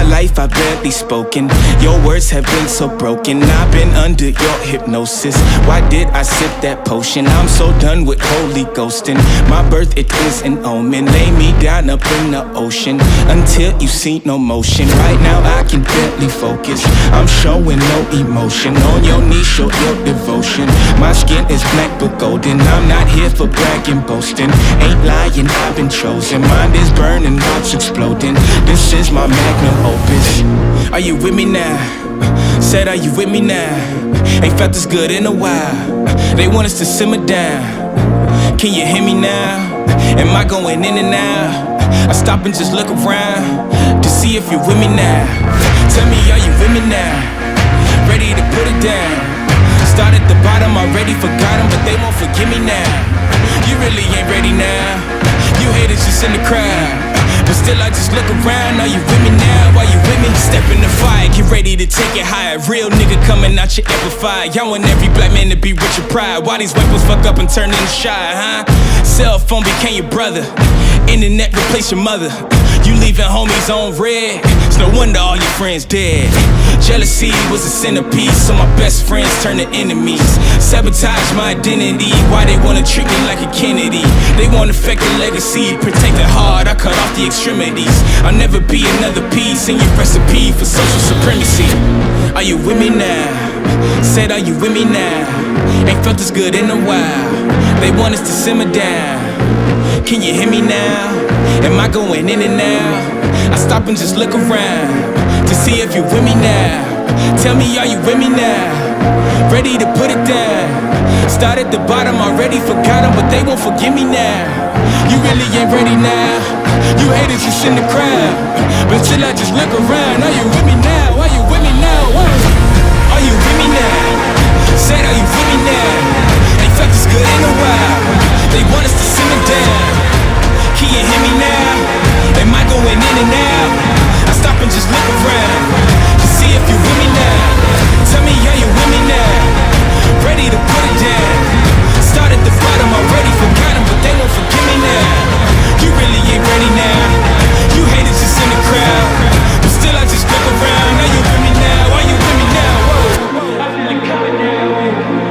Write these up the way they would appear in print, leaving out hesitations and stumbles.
my life I've barely spoken. Your words have been so broken. I've been under your hypnosis. Why did I sip that potion? I'm so done with holy ghosting. My birth, it is an omen. Lay me down up in the ocean until you see no motion. Right now I can barely focus. I'm showing no emotion. On your knees, show your devotion. My skin is black but golden. I'm not here for bragging, boasting. Ain't lying, I've been chosen. Mind is burning, heart's exploding. This is my magnum opus. Are you with me now? Said, are you with me now? Ain't felt this good in a while. They want us to simmer down. Can you hear me now? Am I going in and out? I stop and just look around to see if you're with me now. Tell me, are you with me now? Ready to put it down. Start at the bottom, already forgot them, but they won't forgive me now. You really ain't ready now. You haters just in the crowd, but still I just look around. Are you with me now? Are you with me? Step in the fire, get ready to take it higher. Real nigga coming out your amplified. Y'all want every black man to be rich and proud. Why these weapons fuck up and turn into shy, huh? Cell phone became your brother. Internet replace your mother. You leaving homies on red. It's no wonder all your friends dead. Jealousy was a centerpiece, so my best friends turn to enemies. Sabotage my identity. Why they wanna treat me like a Kennedy? They wanna affect the legacy. Protect it hard, I cut off the extremities. I'll never be another piece in your recipe for social supremacy. Are you with me now? Said, are you with me now? Ain't felt this good in a while. They want us to simmer down. Can you hear me now? Am I going in and out? I stop and just look around to see if you're with me now. Tell me, are you with me now? Ready to put it down. Start at the bottom, already forgot them, but they won't forgive me now. You really ain't ready now. You haters just in the crowd, but till I just look around. Are you with me now? Are you with me now? Are you with me now? Said, are you with me now? Ain't felt this good in a while. They want us to simmer down. Can you hear me now? Am I going in and out? I stop and just look around to see if you're with me now. Tell me, are you with me now? Ready to put it down. Start at the bottom, already forgot them, but they won't forgive me now. You really ain't ready now. You haters just in the crowd, but still I just look around. Are you with me now? Are you with me now? Whoa. I feel it coming now.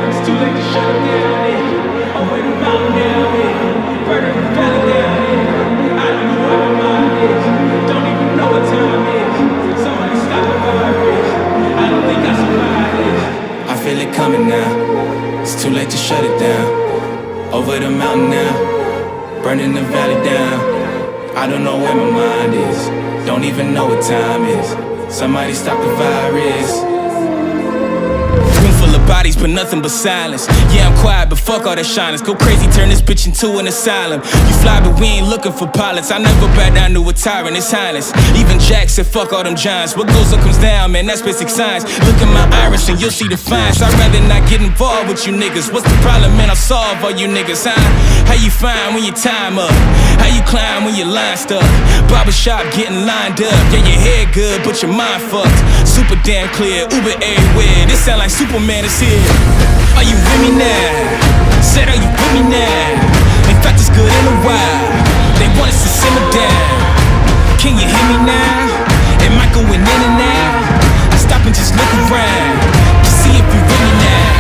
It's too late to shut it down. Over the mountain now. Burning the valley down. I don't know where my mind is. Don't even know what time is. Somebody stop the virus. I don't think I survive this. I feel it coming now. It's too late to shut it down. Over the mountain now. Burning the valley down. I don't know where my mind is. Don't even know what time is. Somebody stop the virus. Room full of bodies, but nothing but silence. Yeah, I'm quiet, but fuck all that shyness. Go crazy, turn this bitch into an asylum. You fly, but we ain't looking for pilots. I never back down to a tyrant, it's Heartless. Even Jack said fuck all them giants. What goes up comes down, man, that's basic science. Look at my iris and you'll see the fines. I'd rather not get involved with you niggas. What's the problem, man? I'll solve all you niggas, huh? How you find when your time up? How you climb when your line stuck? Barbershop getting lined up. Yeah, your hair good, but your mind fucked. Super damn clear, Uber everywhere. This sound like Superman is here. Are you with me now? Said, are you with me now? Ain't felt this good in a while. They want us to simmer down. Can you hear me now? Am I going in and out? I stop and just look around to see if you're with me now.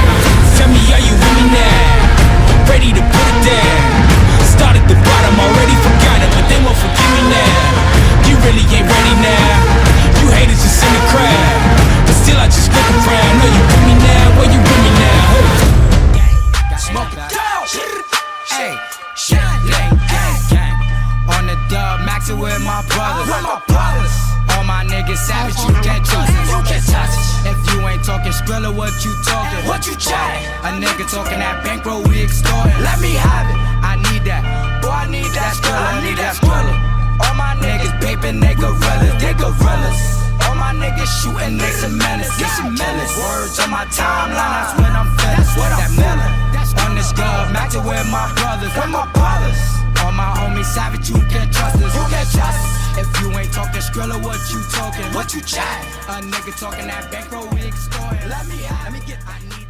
Tell me, are you with me now? Ready to put it down. Start at the bottom, already forgot it, but they won't forgive me now. You really ain't ready now. You haters just in the crowd, but still I just look around. Are you with me now? Are you with me now? Smoke it down. Hey, gang, gang. On the dub, maxing with my brothers. All my niggas savage, you can't trust us. If you ain't talking Skrilla, what you talking? What you chatting? A nigga talking that bankroll, we extorting. Let me have it. I need that. Boy, I need that Skrilla. I need that Skrilla. All my niggas paping, they gorillas. All my niggas shooting, they some menace. Words on my timeline, that's when I'm feeling. That's what I'm feeling. On this dub, maxing with my brothers. All my homies savage, you can't trust us. If you ain't talking Skrilla, what you talking? What you chat? A nigga talking that bankroll, we extorting. Let me get. I need